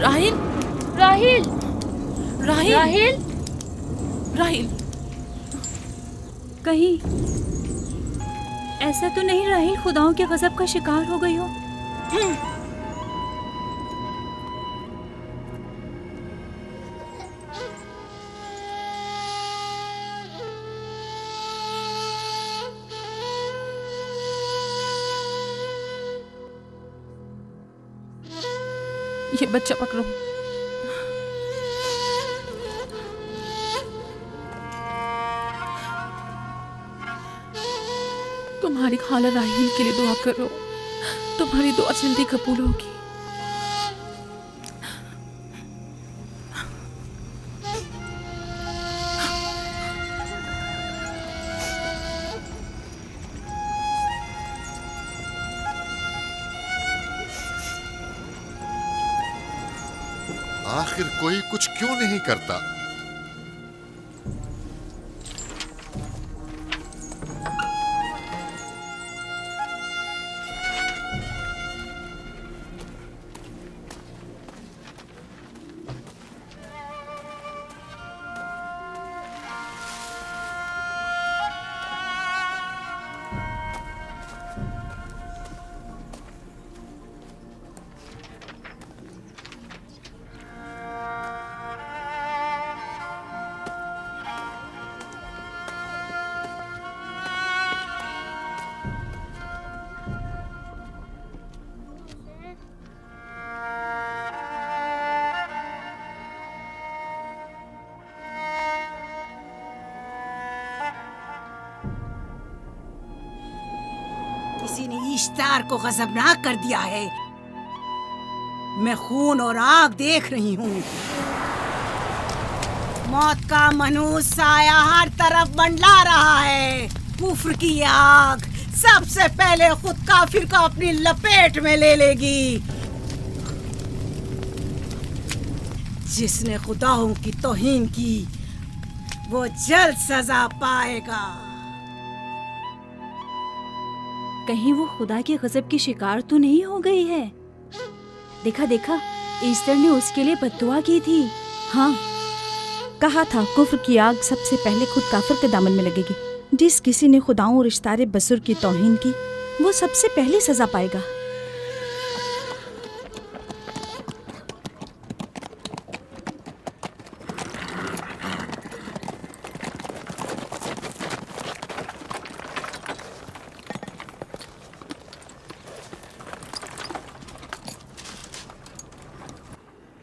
राहिल, राहिल, राहिल, राहिल, राहिल। कहीं ऐसा तो नहीं राहिल खुदाओं के गजब का शिकार हो गई हो? ये बच्चा पकड़ो। तुम्हारी खाला राहिल के लिए दुआ करो, तुम्हारी दुआ जल्दी कबूल होगी। आखिर कोई कुछ क्यों नहीं करता? किसी ने इश्तार को गजबनाक कर दिया है। मैं खून और आग देख रही हूँ। मौत का मनहूस साया हर तरफ मंडला रहा है। कुफ्र की आग सबसे पहले खुद काफिर को अपनी लपेट में ले लेगी। जिसने खुदाओं की तौहीन की वो जल्द सजा पाएगा। कहीं वो खुदा के गजब की शिकार तो नहीं हो गई है? देखा देखा, ईस्टर ने उसके लिए बद्दुआ की थी। हाँ, कहा था कुफ्र की आग सबसे पहले खुद काफिर के दामन में लगेगी। जिस किसी ने खुदाओं और इश्तारे बसुर की तौहीन की वो सबसे पहले सजा पाएगा।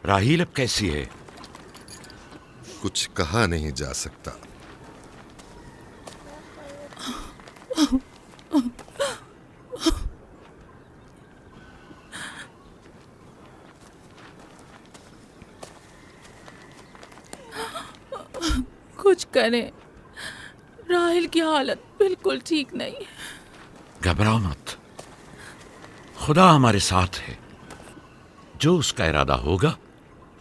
राहील अब कैसी है? कुछ कहा नहीं जा सकता। कुछ करें, राहिल की हालत बिल्कुल ठीक नहीं है। घबराओ मत, खुदा हमारे साथ है। जो उसका इरादा होगा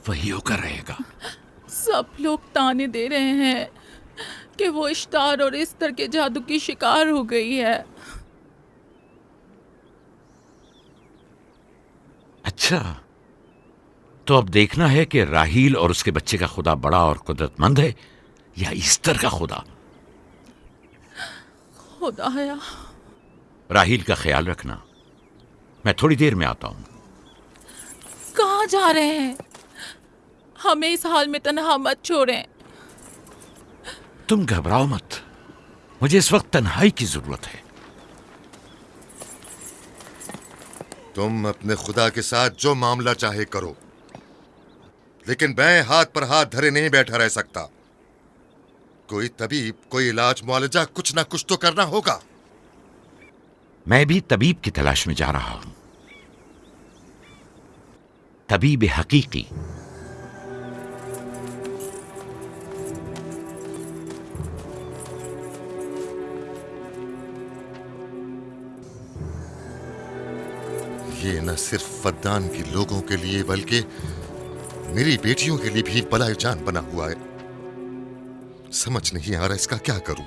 वही होकर रहेगा। सब लोग ताने दे रहे हैं कि वो इश्तार और इस्तर के जादू की शिकार हो गई है। अच्छा, तो अब देखना है कि राहील और उसके बच्चे का खुदा बड़ा और कुदरतमंद है या ईस्टर का खुदा। खुदाया, राहील का ख्याल रखना। मैं थोड़ी देर में आता हूं। कहाँ जा रहे हैं? हमें इस हाल में तन्हा मत छोड़ें। तुम घबराओ मत, मुझे इस वक्त तन्हाई की जरूरत है। तुम अपने खुदा के साथ जो मामला चाहे करो, लेकिन मैं हाथ पर हाथ धरे नहीं बैठा रह सकता। कोई तबीब, कोई इलाज, मुआलजा, कुछ ना कुछ तो करना होगा। मैं भी तबीब की तलाश में जा रहा हूं, तबीब हकीकी। ये न सिर्फ फद्दान के लोगों के लिए बल्कि मेरी बेटियों के लिए भी बलाए जान बना हुआ है। समझ नहीं आ रहा इसका क्या करूं।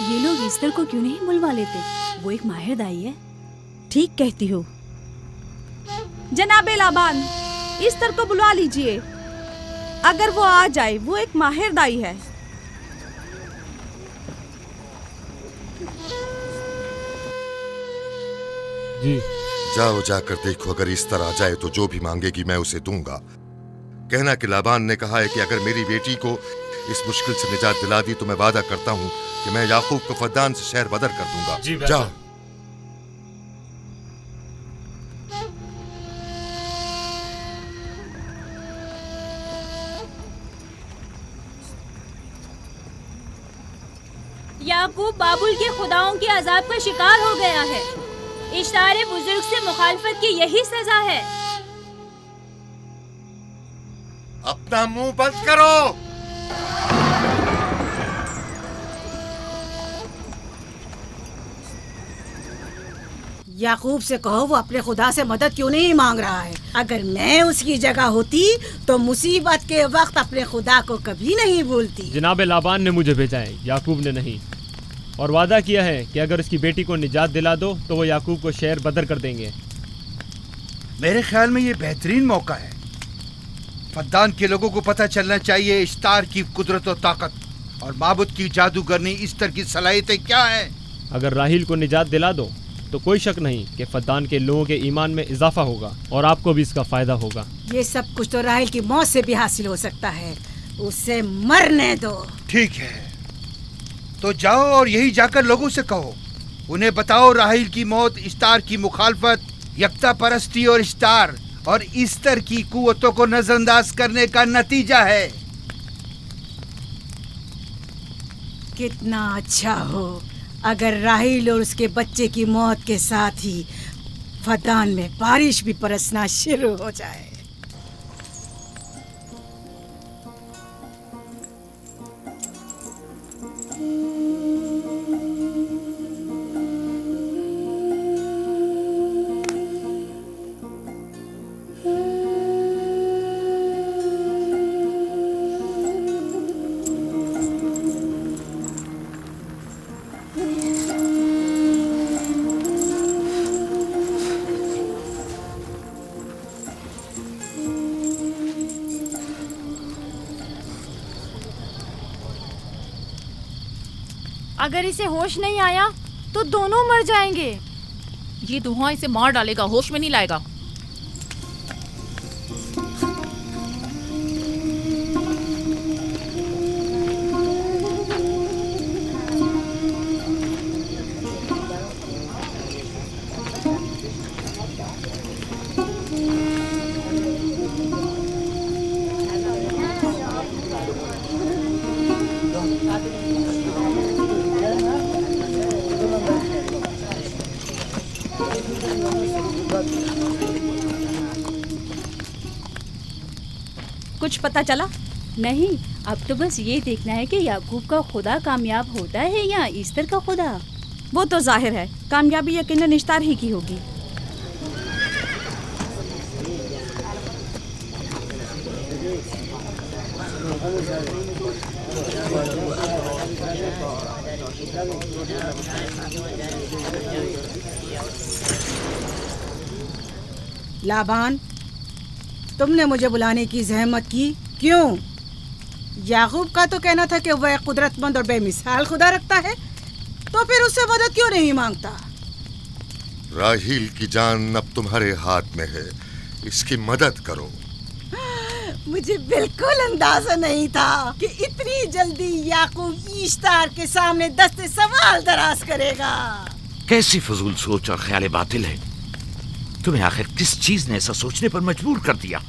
ये लोग ईस्टर को क्यों नहीं बुलवा लेते? वो एक माहिर दाई है। ठीक कहती हो। जनाबे लाबान, ईस्टर को बुलवा लीजिए। अगर वो आ जाए, वो एक माहिर दाई है। जी जाओ, जाकर देखो, अगर इस तरह आ जाए तो जो भी मांगेगी मैं उसे दूंगा। कहना कि लाबान ने कहा है कि अगर मेरी बेटी को इस मुश्किल से निजात दिला दी तो मैं वादा करता हूँ कि मैं याकूब को फद्दान से शहर बदर कर दूंगा। जी, जाओ। याकूब बाबुल के खुदाओं के अजाब का शिकार हो गया है। इश्तारे बुजुर्ग से मुखालफत की यही सजा है। अपना मुंह बंद करो। याकूब से कहो वो अपने खुदा से मदद क्यों नहीं मांग रहा है। अगर मैं उसकी जगह होती तो मुसीबत के वक्त अपने खुदा को कभी नहीं भूलती। जनाब लाबान ने मुझे भेजा है, याकूब ने नहीं, और वादा किया है कि अगर उसकी बेटी को निजात दिला दो तो वो याकूब को शहर बदर कर देंगे। मेरे ख्याल में ये बेहतरीन मौका है। फद्दान के लोगों को पता चलना चाहिए इश्तार की कुदरत और ताकत और माबुद की जादूगरनी इश्तार की सलाहियतें क्या है। अगर राहील को निजात दिला दो तो कोई शक नहीं कि फद्दान के लोगों के ईमान में इजाफा होगा और आपको भी इसका फायदा होगा। ये सब कुछ तो राहिल की मौत से भी हासिल हो सकता है। उसे मरने दो। ठीक है, तो जाओ और यही जाकर लोगों से कहो, उन्हें बताओ राहील की मौत इश्तार की मुखालफत, यकता परस्ती और इश्तार और ईस्टर की कुव्वतों को नजरअंदाज करने का नतीजा है। कितना अच्छा हो अगर राहील और उसके बच्चे की मौत के साथ ही फद्दान में बारिश भी बरसना शुरू हो जाए। अगर इसे होश नहीं आया तो दोनों मर जाएंगे। ये धुआं इसे मार डालेगा, होश में नहीं लाएगा। कुछ पता चला? नहीं, अब तो बस ये देखना है कि याकूब का खुदा कामयाब होता है या ईस्टर का खुदा। वो तो जाहिर है कामयाबी यकीनन इश्तार ही की होगी। लाबान, तुमने मुझे बुलाने की जहमत की क्यों? याकूब का तो कहना था कि वह एक कुदरतमंद और बेमिसाल खुदा रखता है, तो फिर उससे मदद क्यों नहीं मांगता? राहील की जान अब तुम्हारे हाथ में है, इसकी मदद करो। मुझे बिल्कुल अंदाजा नहीं था कि इतनी जल्दी याकूब ईश्तार के सामने दस्ते सवाल दराज करेगा। कैसी फजूल सोच और ख्याल बातिल है। तुम्हें आखिर किस चीज ने ऐसा सोचने पर मजबूर कर दिया?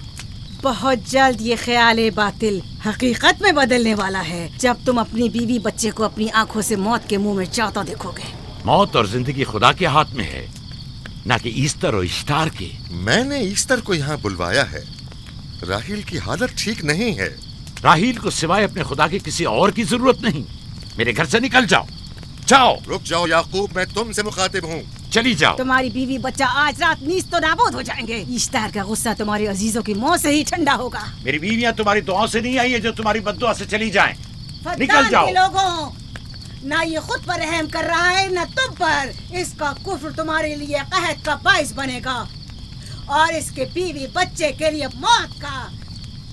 बहुत जल्द ये ख्याल बातिल हकीकत में बदलने वाला है, जब तुम अपनी बीवी बच्चे को अपनी आंखों से मौत के मुंह में जाता देखोगे। मौत और जिंदगी खुदा के हाथ में है, ना कि ईस्टर और इश्तार के। मैंने ईस्टर को यहाँ बुलवाया है। राहील की हालत ठीक नहीं है। राहील को सिवाय अपने खुदा के किसी और की जरूरत नहीं। मेरे घर से निकल जाओ। जाओ। रुक जाओ याकूब, मैं तुमसे मुखातिब हूँ। चली जाओ। तुम्हारी बीवी बच्चा आज रात नीस तो नाबूद हो जाएंगे। इश्तार का गुस्सा तुम्हारे अजीजों की मौत से ही ठंडा होगा। मेरी बीवियां तुम्हारी दुआओं से नहीं आई है जो तुम्हारी बद्दुआ से चली जाएं। निकल फद्दान जाओ। के लोगों, ना ये खुद पर रहम कर रहा है न तुम पर। इसका कुफ्र तुम्हारे लिए कहत का बाइस बनेगा और इसके बीवी बच्चे के लिए मौत का।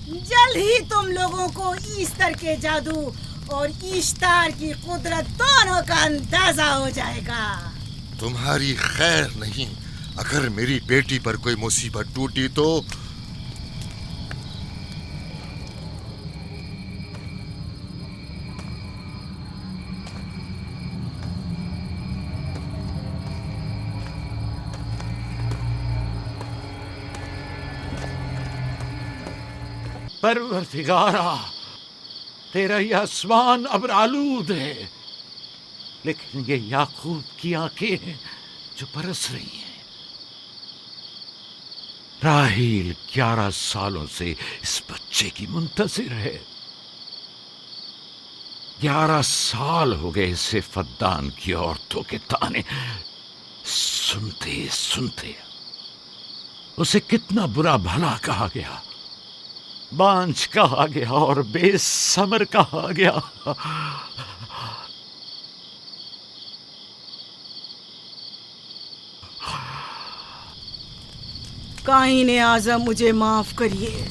जल्द ही तुम लोगों को ईस्टर के जादू और ईस्टर की कुदरत दोनों का अंदाजा हो जाएगा। तुम्हारी खैर नहीं, अगर मेरी बेटी पर कोई मुसीबत टूटी तो परवरदिगारा, तेरा ये आसमान अब आलूद है, लेकिन ये याकूब की आंखें हैं जो बरस रही हैं। राहील 11 सालों से इस बच्चे की मुंतजिर है। 11 साल हो गए इसे फद्दान की औरतों के ताने सुनते सुनते। उसे कितना बुरा भला कहा गया, बांझ कहा गया और बेसमर कहा गया। काईने आज़म, मुझे माफ करिए।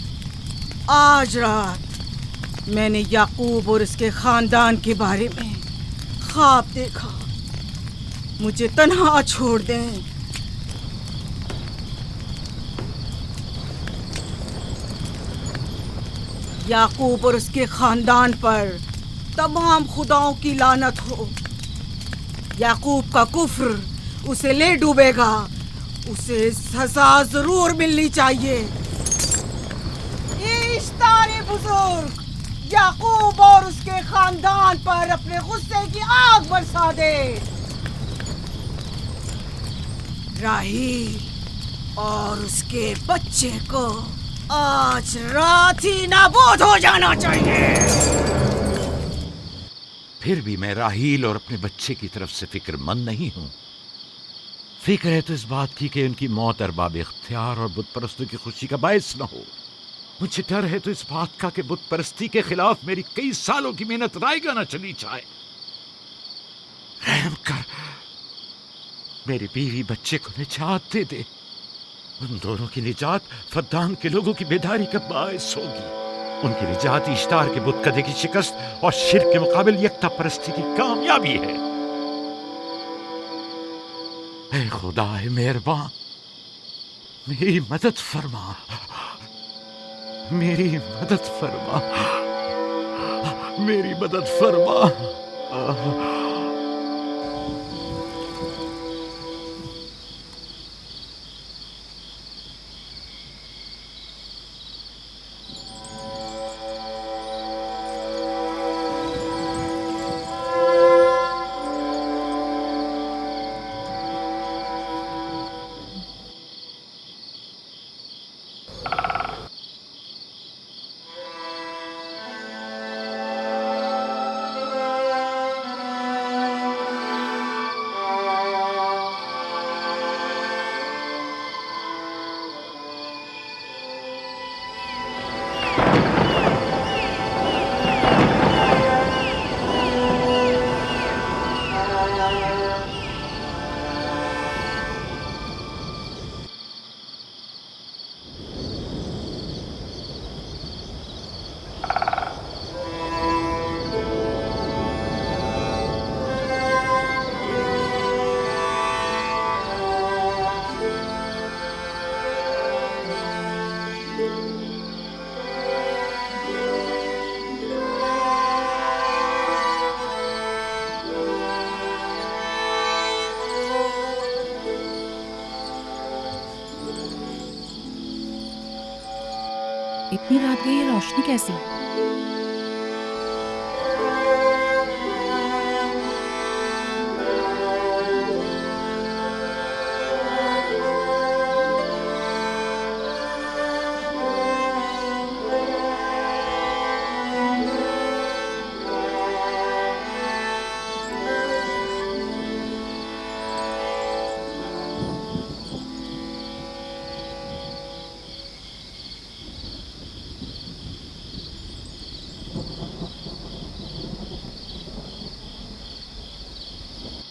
आज रात मैंने याकूब और उसके खानदान के बारे में ख्वाब देखा। मुझे तन्हा छोड़ दें। याकूब और उसके खानदान पर तमाम खुदाओं की लानत हो। याकूब का कुफ्र उसे ले डूबेगा। उसे सजा जरूर मिलनी चाहिए। इश्तारे बुजुर्ग, याकूब और उसके खानदान पर अपने गुस्से की आग बरसा दे। राहील और उसके बच्चे को आज रात ही नाबूद हो जाना चाहिए। फिर भी मैं राहील और अपने बच्चे की तरफ से फिक्रमंद नहीं हूं। फिक्र है तो इस बात की कि उनकी मौत अरबाब इख्तियार और बुत परस्तों की खुशी का बायस न हो। मुझे डर है तो इस बात का कि बुत परस्ती के खिलाफ मेरी कई सालों की मेहनत रायगा न चली जाए। रहम कर, मेरी बीवी बच्चे को निजात दे दे। उन दोनों की निजात फद्दान के लोगों की बेदारी का बायस होगी। उनकी निजात इश्तार के बुत कदे की शिकस्त और शिर्क के मुकाबिल यकता परस्ती की कामयाबी है। ऐ खुदा मेहरबान, मेरी मदद फरमा, मेरी मदद फरमा, मेरी मदद फरमा। इतनी रात गई, ये रोशनी कैसी?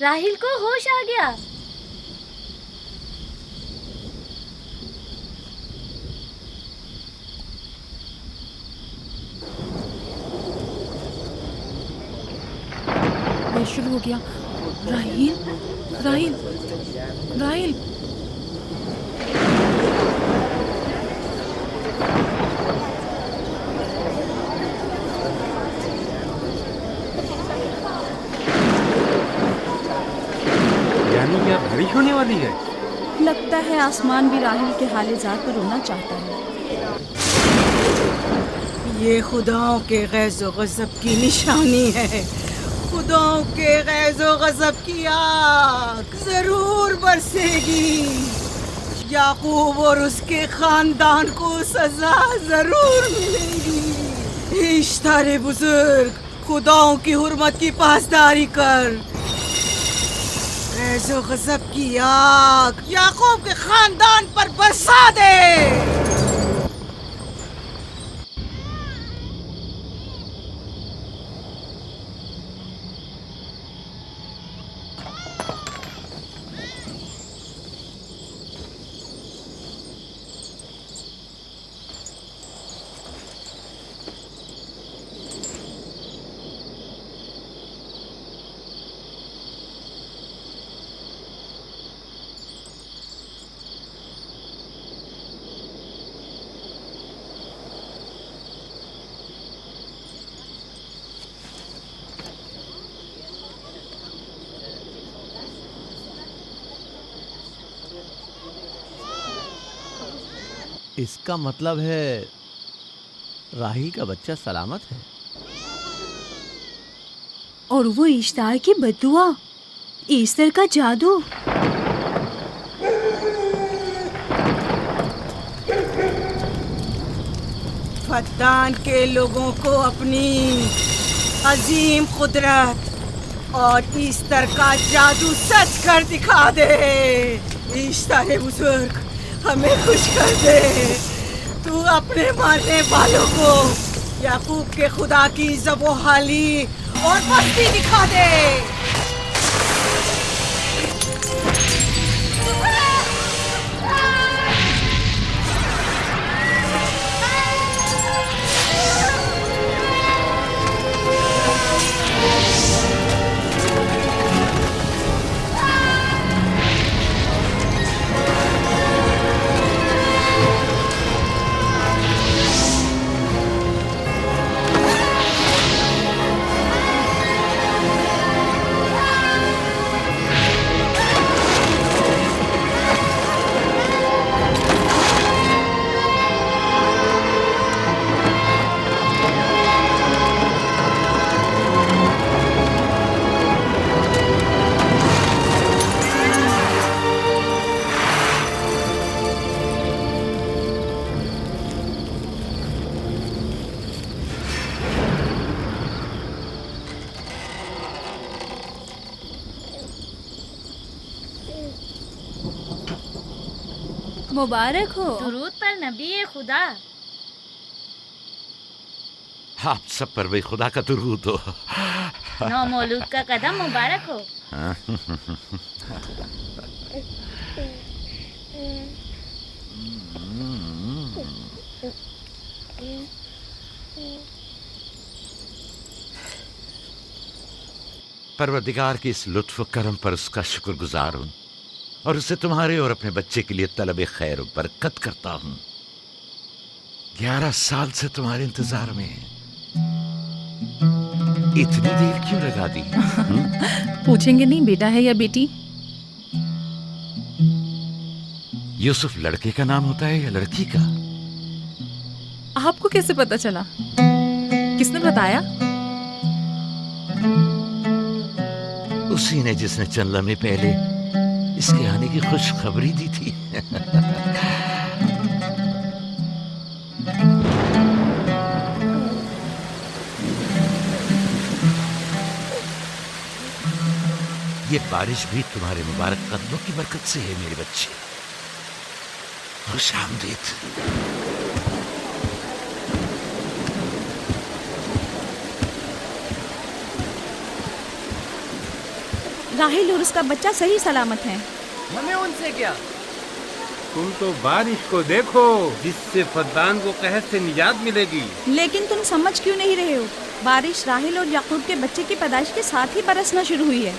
राहिल को होश आ गया। ये शुरू हो गया। राहिल, राहिल, राहिल। यानी क्या बारिश होने वाली है? लगता है आसमान भी राहिल के हाल-ए-ज़ार पर रोना चाहता है। ये खुदाओं के गैज़ो गज़ब की निशानी है। खुदाओं के गैज़ो गज़ब की आग जरूर बरसेगी। याकूब और उसके खानदान को सजा जरूर मिलेगी। इश्तारे बुजुर्ग, खुदाओं की हुर्मत की पासदारी कर। गैज़ो गज़ब की आग याकूब के खानदान पर बरसा दे। इसका मतलब है राहिल का बच्चा सलामत है। और वो इश्तार की बद्दुआ, ईस्टर का जादू। फद्दान के लोगों को अपनी अजीम कुदरत और ईस्टर का जादू सच कर दिखा दे। ईस्टर बुजुर्ग, हमें खुश कर दे। तू अपने मारने वालों को याकूब के खुदा की ज़बोहाली और मस्ती दिखा दे। मुबारक हो। दुरूद पर नबी खुदा। आप सब पर भी खुदा का दुरूद हो। नौ मौलूद का कदम मुबारक हो। परवरदिगार की इस लुत्फ करम पर उसका शुक्रगुजार हूँ और उसे तुम्हारे और अपने बच्चे के लिए तलब खैर और बरकत करता हूँ। 11 साल से तुम्हारे इंतजार में इतनी देर क्यों लगा दी? पूछेंगे नहीं बेटा है या बेटी? यूसुफ लड़के का नाम होता है या लड़की का? आपको कैसे पता चला? किसने बताया? उसी ने जिसने चंद लम्हे पहले इसके आने की खुशखबरी दी थी। ये बारिश भी तुम्हारे मुबारक कदमों की बरकत से है मेरे बच्चे। खुश आमदीद। राहिल और उसका बच्चा सही सलामत हैं। हमें उनसे क्या? तुम तो बारिश को देखो, जिससे फद्दान को कहर से निजात मिलेगी। लेकिन तुम समझ क्यों नहीं रहे हो? बारिश राहिल और याकूब के बच्चे की पैदाइश के साथ ही बरसना शुरू हुई है।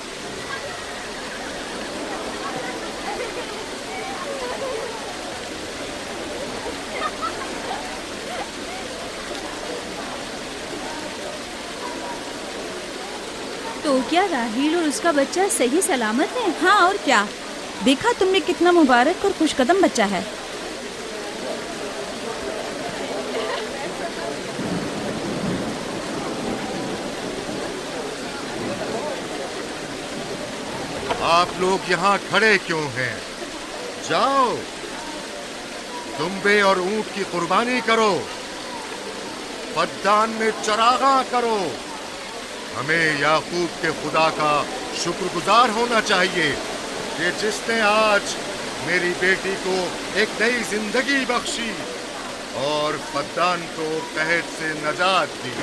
तो क्या राहिल और उसका बच्चा सही सलामत है? हाँ, और क्या। देखा तुमने कितना मुबारक और खुशकदम बच्चा है। आप लोग यहाँ खड़े क्यों हैं? जाओ, दुम्बे और ऊंट की कुर्बानी करो, फद्दान में चरागा करो। हमें याकूब के खुदा का शुक्रगुजार होना चाहिए कि जिसने आज मेरी बेटी को एक नई जिंदगी बख्शी और फद्दान को कहर से नजात दी।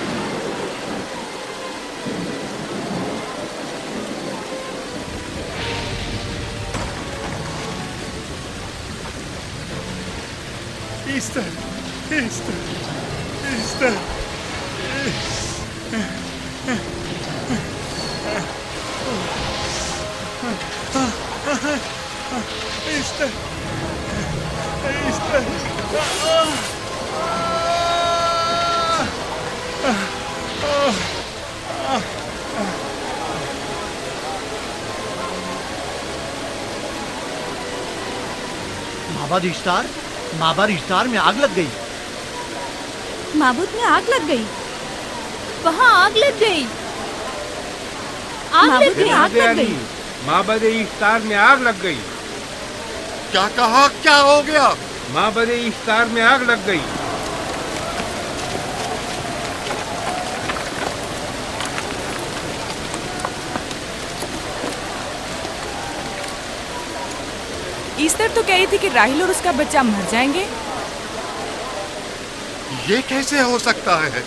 माबाद इश्तार में आग लग गई। माबूद में आग लग गई। वहाँ आग लग गई। माबूद में आग लग गई। माबद इफ्तार में आग लग गई। क्या कहा? क्या हो गया? माबद इफ्तार में आग लग गई। ईस्टर तो कह रही थी कि राहिल और उसका बच्चा मर जाएंगे। ये कैसे हो सकता है?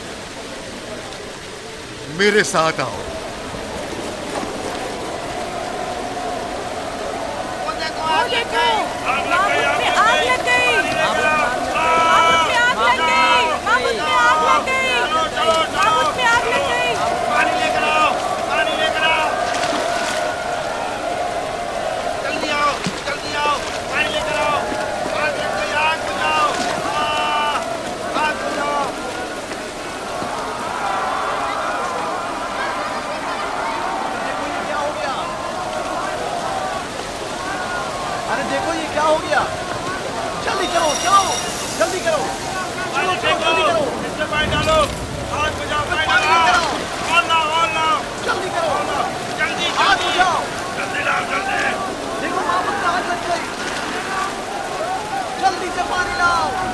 मेरे साथ आओ।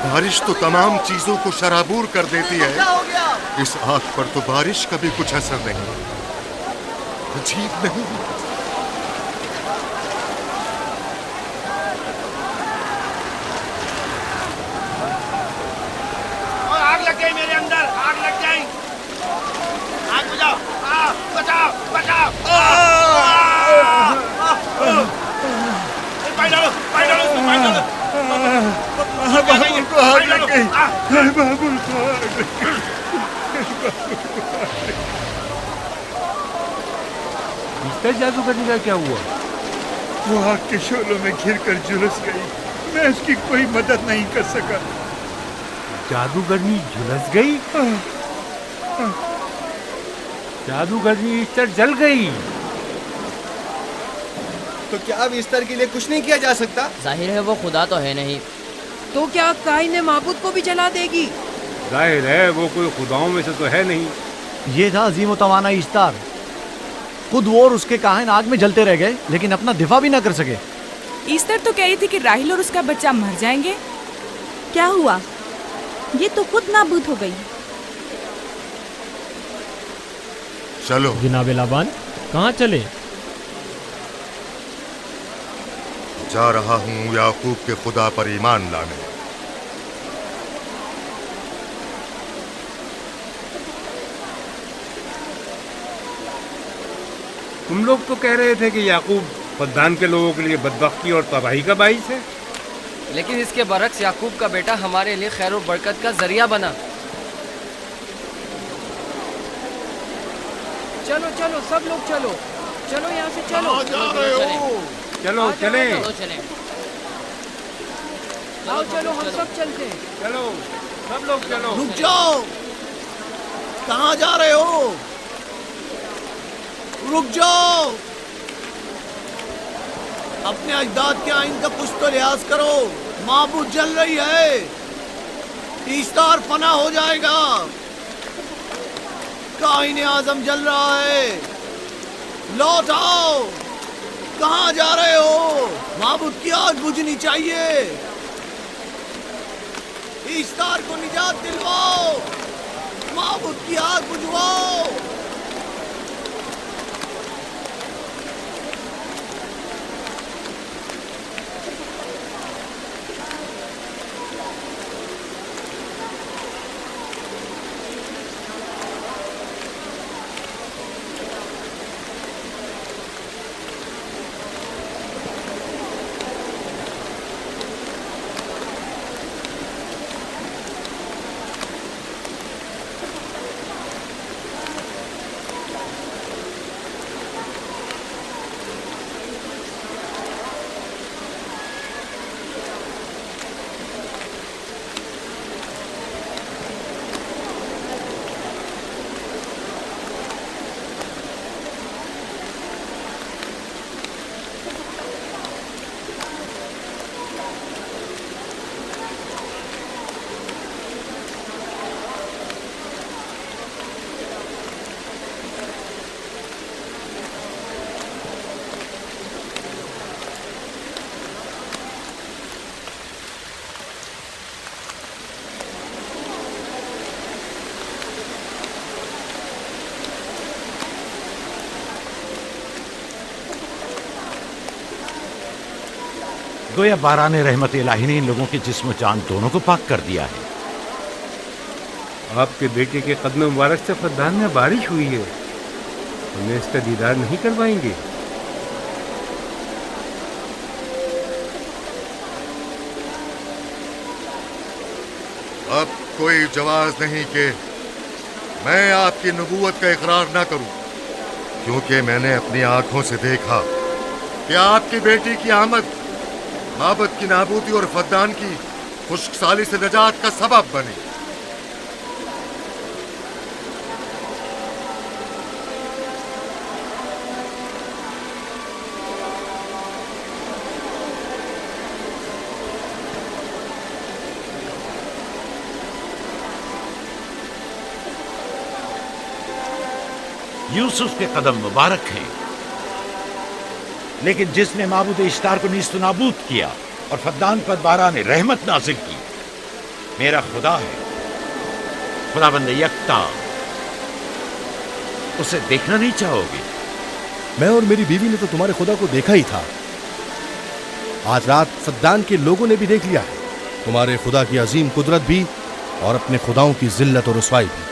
बारिश तो तमाम चीजों को शराबूर कर देती है, इस आग पर तो बारिश का भी कुछ असर नहीं। अजीब नहीं? आग लग गई मेरे अंदर, आग लग गई। आग बुझाओ, बचाओ बचाओ। पानी डालो, पानी डालो, पानी डालो। बाबुल को आग लग गई। बाबुल को आग लग गई। इस जादूगरनी का क्या हुआ? वो आग के शोलों में घिरकर झुलस गई। मैं उसकी कोई मदद नहीं कर सका। जादूगरनी झुलस गई? जादूगरनी ईस्टर जल गई। तो क्या अब ईस्टर के लिए कुछ नहीं किया जा सकता? जाहिर है वो खुदा तो है नहीं। तो क्या काइन माबूद को भी जला देगी? जाहिर है वो कोई खुदाओं में से तो है नहीं। ये था अजीम तवाना इश्तार। खुद वो और उसके काहिन आग में जलते रह गए, लेकिन अपना दिफा भी ना कर सके। ईस्टर तो कह रही थी कि राहिल और उसका बच्चा मर जाएंगे। क्या हुआ? ये तो खुद नाबूद हो गई। चलो जनाब लाबान, कहाँ चले? जा रहा हूँ याकूब के खुदा पर ईमान लाने। तुम लोग तो कह रहे थे कि याकूब फद्दान के लोगों के लिए बदबख्ती और तबाही का बाइस है। लेकिन इसके बरक्स याकूब का बेटा हमारे लिए खैर और बरकत का जरिया बना। चलो चलो सब लोग चलो, चलो यहाँ से चलो। चलो चले, आओ चलो हम सब चलते हैं। चलो सब लोग चलो। रुक जाओ, कहाँ जा रहे हो? रुक जाओ, अपने अजदाद के आइन का कुछ तो लिहाज करो। माबूद जल रही है, ईस्तार फना हो जाएगा। काइन आजम जल रहा है, लौट आओ। कहाँ जा रहे हो? माबूद की आग बुझनी चाहिए। ईस्तार को निजात दिलवाओ, माबूद की आग बुझवाओ। गोया बारान रहमत इलाही ने इन लोगों के जिस्म जान दोनों को पाक कर दिया है। आपके बेटे के कदम मुबारक से फद्दान में बारिश हुई है, हमें इसका दीदार नहीं करवाएंगे? अब कोई जवाज नहीं कि मैं आपकी नबूवत का इकरार ना करूं, क्योंकि मैंने अपनी आंखों से देखा कि आपकी बेटी की आमद माबद की नाबूदी और फद्दान की खुश्कसाली से निजात का सबब बनी। यूसुफ के कदम मुबारक हैं, लेकिन जिसने माबूद इश्तार को नीस्त नाबूद किया और फद्दान पर बारान रहमत नाजिल की, मेरा खुदा है, खुदाबंद यकता। उसे देखना नहीं चाहोगे? मैं और मेरी बीवी ने तो तुम्हारे खुदा को देखा ही था। आज रात फद्दान के लोगों ने भी देख लिया है, तुम्हारे खुदा की अजीम कुदरत भी और अपने खुदाओं की जिल्लत और रुसवाई भी।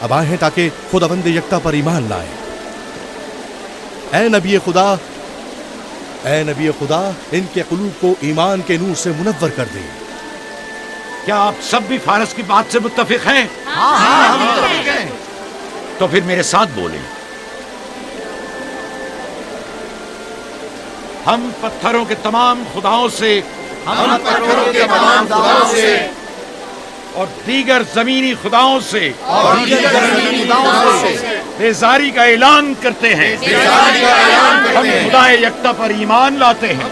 अब आए हैं ताकि खुदाबंद यकता पर ईमान लाए। ऐ नबी खुदा, ऐ नबी खुदा, इनके कुलूब को ईमान के नूर से मुनव्वर कर दे। क्या आप सब भी फारस की बात से मुत्तफिक हैं? हाँ, हम मुत्तफिक हैं। तो फिर मेरे साथ बोलें। हम पत्थरों के तमाम खुदाओं से और दीगर जमीनी खुदाओं से बेजारी का ऐलान करते हैं। हम खुदा यकता पर ईमान लाते हैं।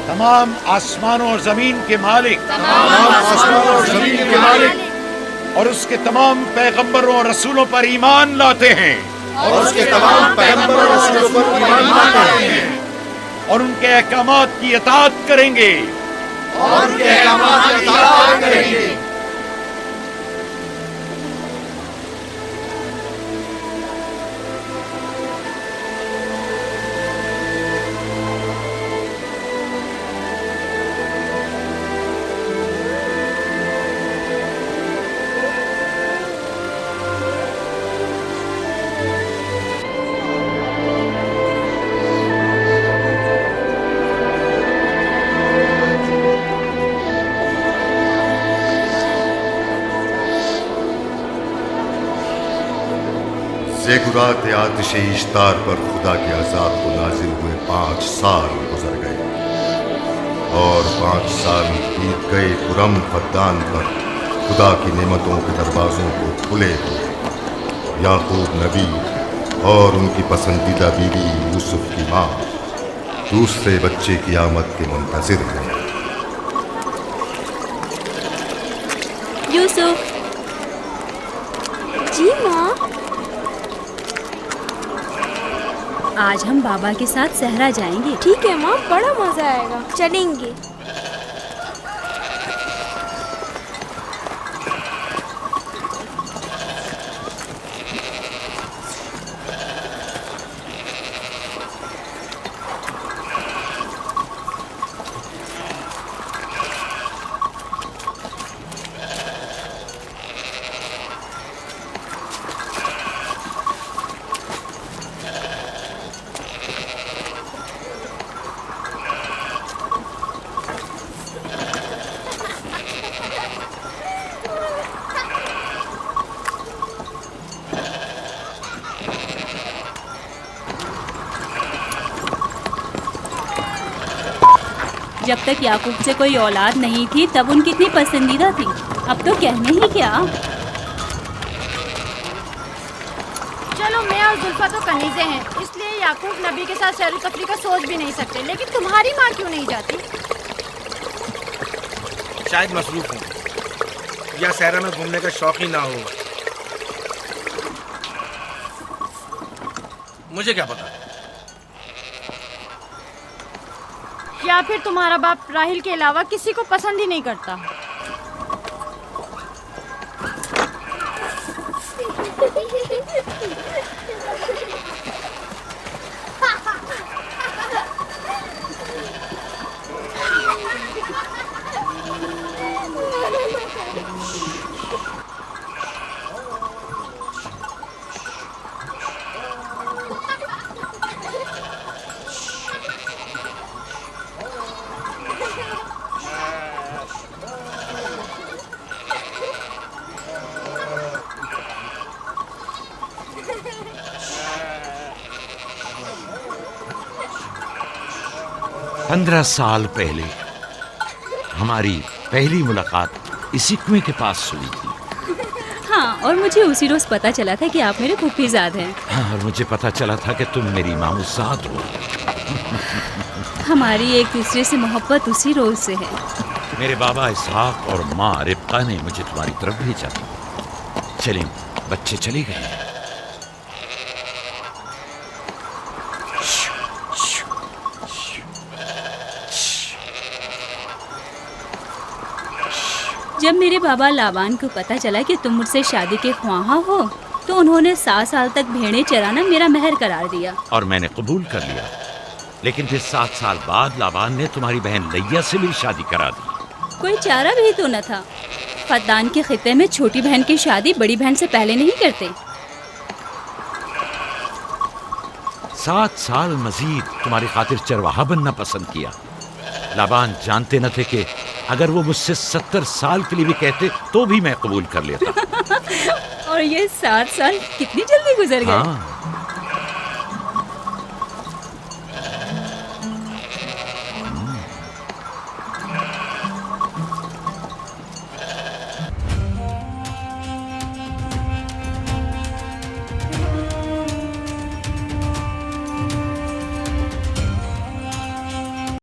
तमाम आसमानों और जमीन के मालिक और उसके तमाम पैगंबरों और रसूलों पर ईमान लाते हैं और उनके अहकामात की इताअत करेंगे। ज़ेगुरात आतिश इश्तार पर खुदा के अज़ाब को नाजिल हुए 5 साल गुजर गए और 5 साल बीत गए कुरम फद्दान पर खुदा की नेमतों के दरवाज़ों को खुले हुए। याकूब नबी और उनकी पसंदीदा बीवी यूसुफ की माँ दूसरे बच्चे की आमद के मुंतज़िर हैं। यूसुफ। जी माँ। आज हम बाबा के साथ सहरा जाएंगे। ठीक है माँ, बड़ा मजा आएगा, चलेंगे। जब तक याकूब से कोई औलाद नहीं थी तब उनकी इतनी पसंदीदा थी, अब तो कहने ही क्या। चलो, मैं और जुल्फा तो कनीज़े हैं, इसलिए याकूब नबी के साथ सैर तफरी का सोच भी नहीं सकते। लेकिन तुम्हारी माँ क्यों नहीं जाती? शायद मसरूफ हूँ या सहरा में घूमने का शौक ही ना हो, मुझे क्या पता। या फिर तुम्हारा बाप राहिल के अलावा किसी को पसंद ही नहीं करता। पंद्रह साल पहले हमारी पहली मुलाकात इसी कुएं के पास हुई थी। हाँ, और मुझे उसी रोज पता चला था कि आप मेरे फूफीजाद हैं। हाँ, और मुझे पता चला था कि तुम मेरी मामूजाद हो। हमारी एक दूसरे से मोहब्बत उसी रोज से है। मेरे बाबा इसहाक और माँ रिब्का ने मुझे तुम्हारी तरफ भेजा था। चलें, बच्चे चले गए। जब मेरे बाबा लाबान को पता चला कि तुम मुझसे शादी के ख्वाहा हो तो उन्होंने 7 साल तक भेड़ें चराना मेरा महर करार दिया। और मैंने कबूल कर लिया। लेकिन फिर 7 साल बाद लाबान ने तुम्हारी बहन लैया से मेरी शादी करा दी। कोई चारा भी तो न था। फद्दान के खित्ते में छोटी बहन की शादी बड़ी बहन से पहले नहीं करते। 7 साल मजीद तुम्हारी खातिर चरवाहा बनना पसंद किया। लाबान जानते न थे कि अगर वो मुझसे 70 साल के लिए भी कहते तो भी मैं कबूल कर लेता। और ये 7 साल कितनी जल्दी गुजर गए। हाँ,